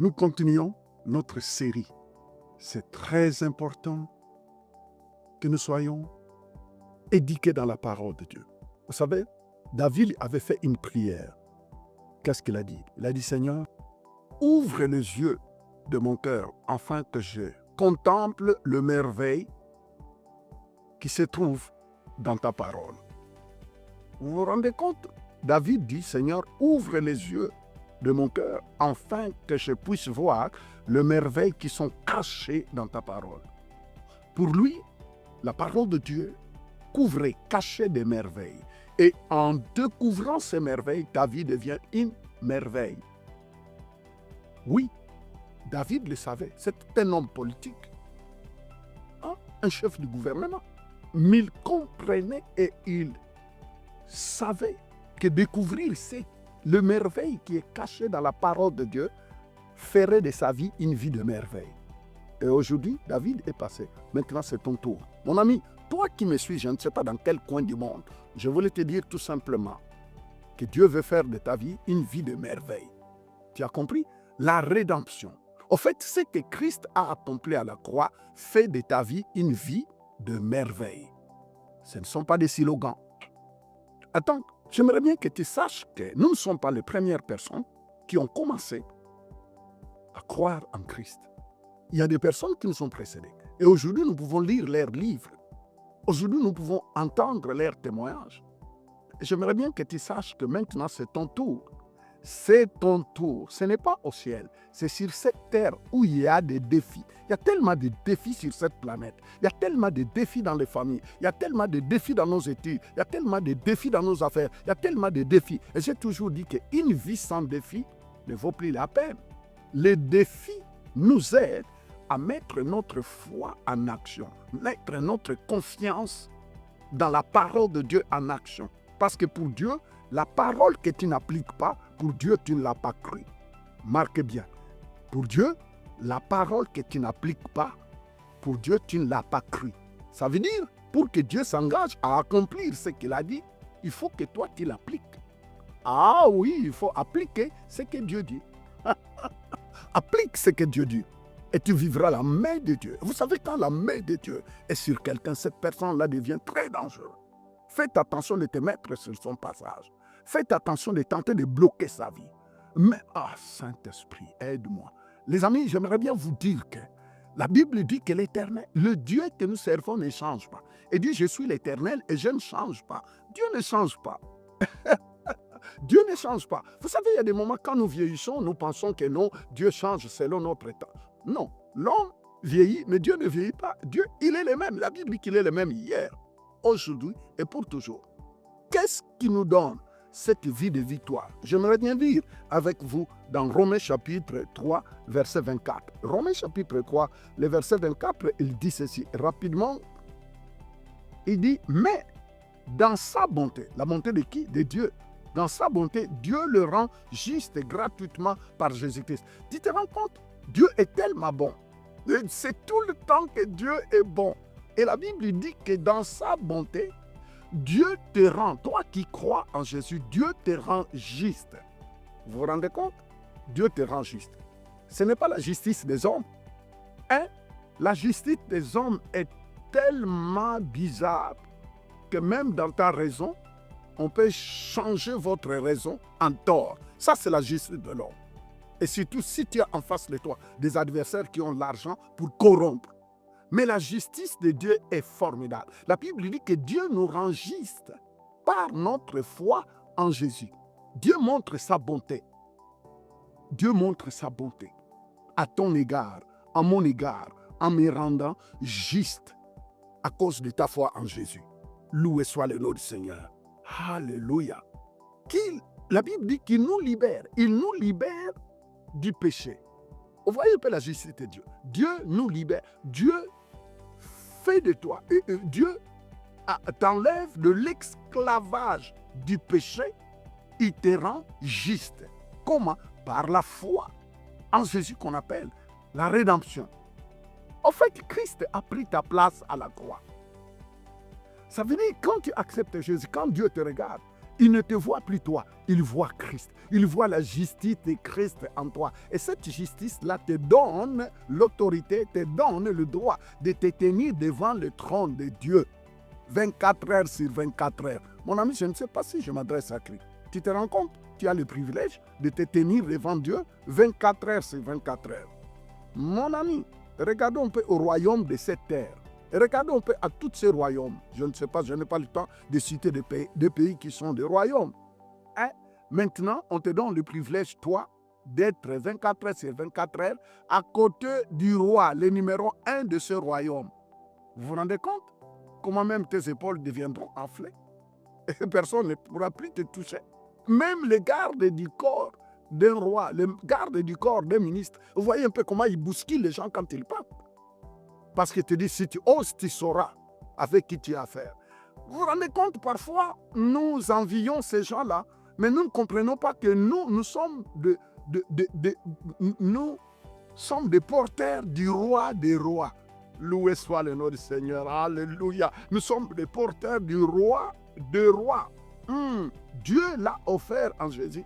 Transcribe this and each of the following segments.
Nous continuons notre série. C'est très important que nous soyons éduqués dans la parole de Dieu. Vous savez, David avait fait une prière. Qu'est-ce qu'il a dit? Il a dit, Seigneur, ouvre les yeux de mon cœur afin que je contemple le merveille qui se trouve dans ta parole. Vous vous rendez compte? David dit, Seigneur, ouvre les yeux de mon cœur afin que je puisse voir le merveille qui sont cachés dans ta parole. Pour lui, la parole de Dieu couvrait, cachait des merveilles. Et en découvrant ces merveilles, ta vie devient une merveille. Oui, David le savait. C'était un homme politique, un chef du gouvernement. Mais il comprenait et il savait que découvrir le merveille qui est caché dans la parole de Dieu ferait de sa vie une vie de merveille. Et aujourd'hui, David est passé. Maintenant, c'est ton tour. Mon ami, toi qui me suis, je ne sais pas dans quel coin du monde, je voulais te dire tout simplement que Dieu veut faire de ta vie une vie de merveille. Tu as compris? La rédemption. Au fait, ce que Christ a accompli à la croix fait de ta vie une vie de merveille. Ce ne sont pas des slogans. Attends, j'aimerais bien que tu saches que nous ne sommes pas les premières personnes qui ont commencé à croire en Christ. Il y a des personnes qui nous ont précédés. Et aujourd'hui, nous pouvons lire leurs livres. Aujourd'hui, nous pouvons entendre leurs témoignages. J'aimerais bien que tu saches que maintenant, c'est ton tour. C'est ton tour. Ce n'est pas au ciel. C'est sur cette terre où il y a des défis. Il y a tellement de défis sur cette planète. Il y a tellement de défis dans les familles. Il y a tellement de défis dans nos études. Il y a tellement de défis dans nos affaires. Il y a tellement de défis. Et j'ai toujours dit qu'une vie sans défi ne vaut plus la peine. Les défis nous aident à mettre notre foi en action, mettre notre confiance dans la parole de Dieu en action. Parce que pour Dieu, la parole que tu n'appliques pas, pour Dieu, tu ne l'as pas cru. Marque bien. Pour Dieu, la parole que tu n'appliques pas, pour Dieu, tu ne l'as pas cru. Ça veut dire, pour que Dieu s'engage à accomplir ce qu'il a dit, il faut que toi, tu l'appliques. Ah oui, il faut appliquer ce que Dieu dit. Applique ce que Dieu dit. Et tu vivras la main de Dieu. Vous savez, quand la main de Dieu est sur quelqu'un, cette personne-là devient très dangereuse. Faites attention de te mettre sur son passage. Faites attention de tenter de bloquer sa vie. Mais, Saint-Esprit, aide-moi. Les amis, j'aimerais bien vous dire que la Bible dit que l'Éternel, le Dieu que nous servons ne change pas. Il dit, je suis l'Éternel et je ne change pas. Dieu ne change pas. Dieu ne change pas. Vous savez, il y a des moments quand nous vieillissons, nous pensons que non, Dieu change selon notre état. Non, l'homme vieillit, mais Dieu ne vieillit pas. Dieu, il est le même. La Bible dit qu'il est le même hier, aujourd'hui et pour toujours. Qu'est-ce qui nous donne cette vie de victoire? J'aimerais bien lire avec vous dans Romains chapitre 3, verset 24. Romains chapitre 3, le verset 24, il dit ceci rapidement. Il dit, mais dans sa bonté, la bonté de qui? De Dieu. Dans sa bonté, Dieu le rend juste gratuitement par Jésus-Christ. Tu te rends compte? Dieu est tellement bon. C'est tout le temps que Dieu est bon. Et la Bible dit que dans sa bonté, Dieu te rend, toi qui crois en Jésus, Dieu te rend juste. Vous vous rendez compte? Dieu te rend juste. Ce n'est pas la justice des hommes. La justice des hommes est tellement bizarre que même dans ta raison, on peut changer votre raison en tort. Ça, c'est la justice de l'homme. Et surtout, si tu as en face de toi des adversaires qui ont l'argent pour corrompre. Mais la justice de Dieu est formidable. La Bible dit que Dieu nous rend juste par notre foi en Jésus. Dieu montre sa bonté. Dieu montre sa bonté à ton égard, à mon égard, en me rendant juste à cause de ta foi en Jésus. Loué soit le nom du Seigneur. Alléluia. La Bible dit qu'il nous libère. Il nous libère du péché. Vous voyez un peu la justice de Dieu. Dieu nous libère. Dieu fait de toi. Dieu t'enlève de l'esclavage du péché. Il te rend juste. Comment? Par la foi en Jésus qu'on appelle la rédemption. En fait, Christ a pris ta place à la croix. Ça veut dire quand tu acceptes Jésus, quand Dieu te regarde, Il ne te voit plus toi, il voit Christ. Il voit la justice de Christ en toi. Et cette justice-là te donne l'autorité, te donne le droit de te tenir devant le trône de Dieu. 24 heures sur 24 heures. Mon ami, je ne sais pas si je m'adresse à Christ. Tu te rends compte? Tu as le privilège de te tenir devant Dieu 24 heures sur 24 heures. Mon ami, regardons un peu au royaume de cette terre. Et regardons un peu à tous ces royaumes. Je ne sais pas, je n'ai pas le temps de citer des pays qui sont des royaumes. Hein? Maintenant, on te donne le privilège, toi, d'être 24 heures sur 24 heures à côté du roi, le numéro 1 de ce royaume. Vous vous rendez compte? Comment même tes épaules deviendront enflées? Et personne ne pourra plus te toucher. Même les gardes du corps d'un roi, les gardes du corps d'un ministre, vous voyez un peu comment ils bousculent les gens quand ils partent. Parce qu'il te dit, si tu oses, tu sauras avec qui tu as affaire. Vous vous rendez compte, parfois, nous envions ces gens-là, mais nous ne comprenons pas que nous sommes nous sommes des porteurs du roi des rois. Loué soit le nom du Seigneur. Alléluia. Nous sommes des porteurs du roi des rois. Dieu l'a offert en Jésus,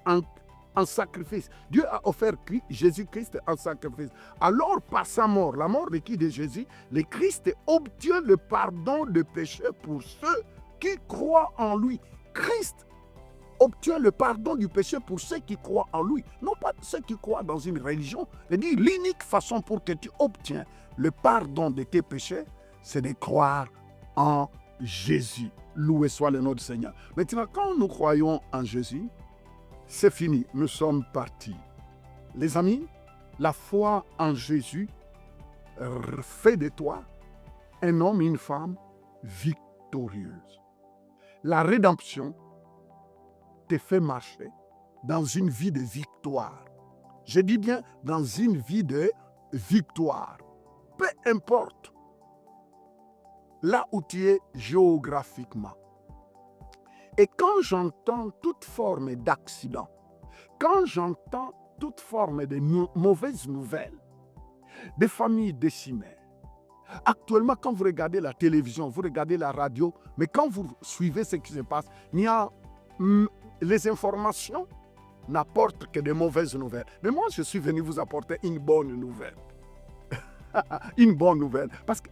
en sacrifice. Dieu a offert Jésus-Christ en sacrifice. Alors, par sa mort, la mort de qui? De Jésus, le Christ obtient le pardon de péché pour ceux qui croient en lui. Christ obtient le pardon du péché pour ceux qui croient en lui. Non pas ceux qui croient dans une religion. C'est-à-dire, l'unique façon pour que tu obtiens le pardon de tes péchés, c'est de croire en Jésus. Loué soit le nom du Seigneur. Maintenant, quand nous croyons en Jésus, c'est fini, nous sommes partis. Les amis, la foi en Jésus fait de toi un homme et une femme victorieuse. La rédemption te fait marcher dans une vie de victoire. Je dis bien dans une vie de victoire. Peu importe là où tu es géographiquement. Et quand j'entends toute forme d'accident, quand j'entends toute forme de mauvaises nouvelles, des familles décimées, actuellement quand vous regardez la télévision, vous regardez la radio, mais quand vous suivez ce qui se passe, il y a les informations n'apportent que de mauvaises nouvelles. Mais moi, je suis venu vous apporter une bonne nouvelle. Une bonne nouvelle. Parce que,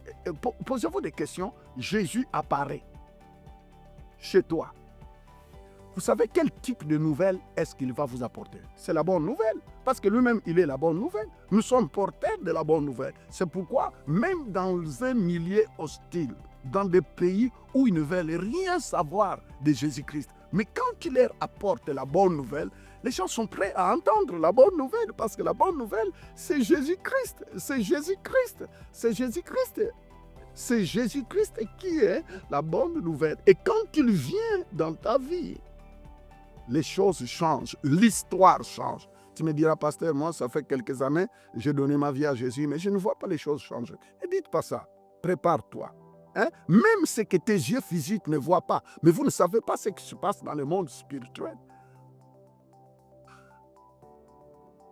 posez-vous des questions, Jésus apparaît chez toi. Vous savez quel type de nouvelle est-ce qu'il va vous apporter? C'est la bonne nouvelle, parce que lui-même, il est la bonne nouvelle. Nous sommes porteurs de la bonne nouvelle. C'est pourquoi, même dans un milieu hostile, dans des pays où ils ne veulent rien savoir de Jésus-Christ, mais quand il leur apporte la bonne nouvelle, les gens sont prêts à entendre la bonne nouvelle, parce que la bonne nouvelle, c'est Jésus-Christ. C'est Jésus-Christ. C'est Jésus-Christ. C'est Jésus-Christ qui est la bonne nouvelle. Et quand il vient dans ta vie, les choses changent, l'histoire change. Tu me diras, pasteur, moi, ça fait quelques années, j'ai donné ma vie à Jésus, mais je ne vois pas les choses changer. Et dites pas ça. Prépare-toi. Hein? Même ce que tes yeux physiques ne voient pas, mais vous ne savez pas ce qui se passe dans le monde spirituel.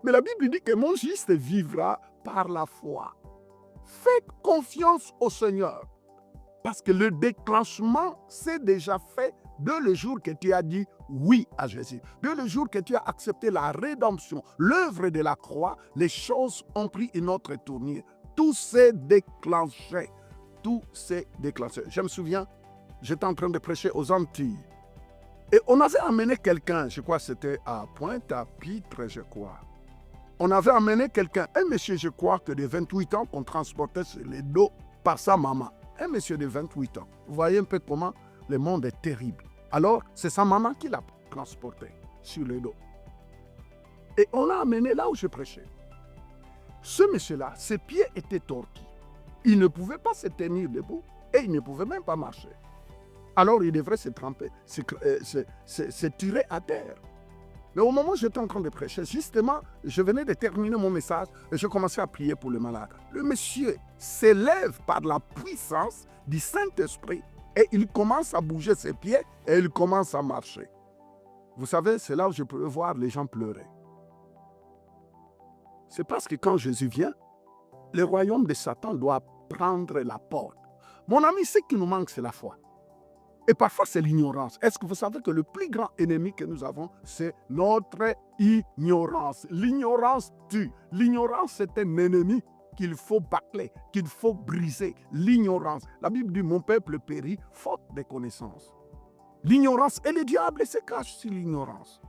Mais la Bible dit que mon juste vivra par la foi. Faites confiance au Seigneur, parce que le déclenchement, c'est déjà fait dès le jour que tu as dit oui à Jésus. Dès le jour que tu as accepté la rédemption, l'œuvre de la croix, les choses ont pris une autre tournure. Tout s'est déclenché. Tout s'est déclenché. Je me souviens, j'étais en train de prêcher aux Antilles. Et on avait amené quelqu'un, je crois que c'était à Pointe-à-Pitre, je crois. On avait amené quelqu'un, un monsieur, je crois que de 28 ans, qu'on transportait sur les dos par sa maman. Un monsieur de 28 ans. Vous voyez un peu comment le monde est terrible. Alors, c'est sa maman qui l'a transporté sur le dos. Et on l'a amené là où je prêchais. Ce monsieur-là, ses pieds étaient tortillés. Il ne pouvait pas se tenir debout et il ne pouvait même pas marcher. Alors, il devrait se tremper, se tirer à terre. Mais au moment où j'étais en train de prêcher, justement, je venais de terminer mon message et je commençais à prier pour le malade. Le monsieur s'élève par la puissance du Saint-Esprit et il commence à bouger ses pieds et il commence à marcher. Vous savez, c'est là où je peux voir les gens pleurer. C'est parce que quand Jésus vient, le royaume de Satan doit prendre la porte. Mon ami, ce qui nous manque, c'est la foi. Et parfois, c'est l'ignorance. Est-ce que vous savez que le plus grand ennemi que nous avons, c'est notre ignorance. L'ignorance tue. L'ignorance, c'est un ennemi qu'il faut bâcler, qu'il faut briser. L'ignorance. La Bible dit, mon peuple périt faute de connaissances. L'ignorance, et le diable se cache sur l'ignorance.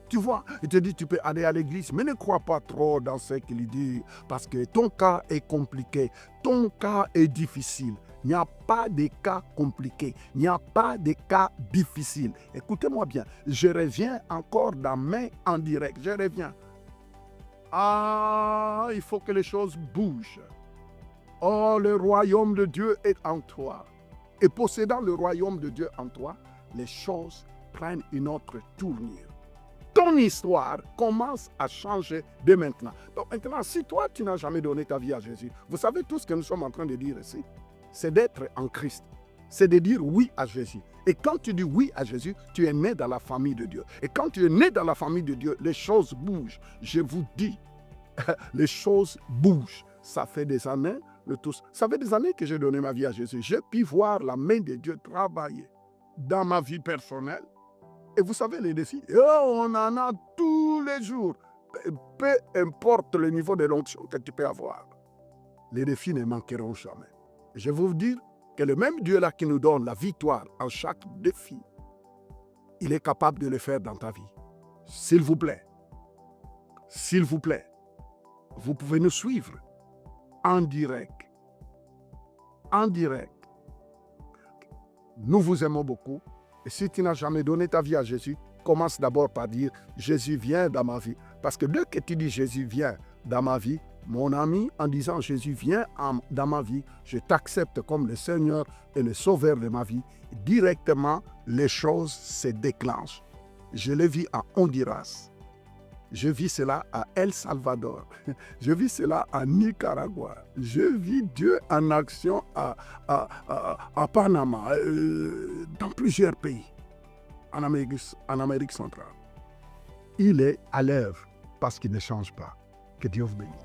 Tu vois, il te dit, tu peux aller à l'église, mais ne crois pas trop dans ce qu'il dit, parce que ton cas est compliqué, ton cas est difficile. Il n'y a pas de cas compliqués, il n'y a pas de cas difficiles. Écoutez-moi bien, je reviens encore dans mes en direct, je reviens. Ah, il faut que les choses bougent. Oh, le royaume de Dieu est en toi. Et possédant le royaume de Dieu en toi, les choses prennent une autre tournure. Ton histoire commence à changer dès maintenant. Donc maintenant, si toi, tu n'as jamais donné ta vie à Jésus, vous savez tout ce que nous sommes en train de dire ici, c'est d'être en Christ. C'est de dire oui à Jésus. Et quand tu dis oui à Jésus, tu es né dans la famille de Dieu. Et quand tu es né dans la famille de Dieu, les choses bougent. Je vous dis, les choses bougent. Ça fait des années, ça fait des années que j'ai donné ma vie à Jésus. J'ai pu voir la main de Dieu travailler dans ma vie personnelle. Et vous savez, les défis, on en a tous les jours. Peu importe le niveau de l'onction que tu peux avoir. Les défis ne manqueront jamais. Je vais vous dire que le même Dieu-là qui nous donne la victoire en chaque défi, il est capable de le faire dans ta vie. S'il vous plaît, vous pouvez nous suivre en direct. En direct. Nous vous aimons beaucoup. Et si tu n'as jamais donné ta vie à Jésus, commence d'abord par dire « Jésus vient dans ma vie ». Parce que dès que tu dis « Jésus vient dans ma vie », mon ami, en disant « Jésus vient dans ma vie », je t'accepte comme le Seigneur et le Sauveur de ma vie, directement, les choses se déclenchent. Je le vis à Honduras. Je vis cela à El Salvador. Je vis cela à Nicaragua. Je vis Dieu en action à Panama, dans plusieurs pays, en Amérique centrale. Il est à l'œuvre parce qu'il ne change pas. Que Dieu vous bénisse.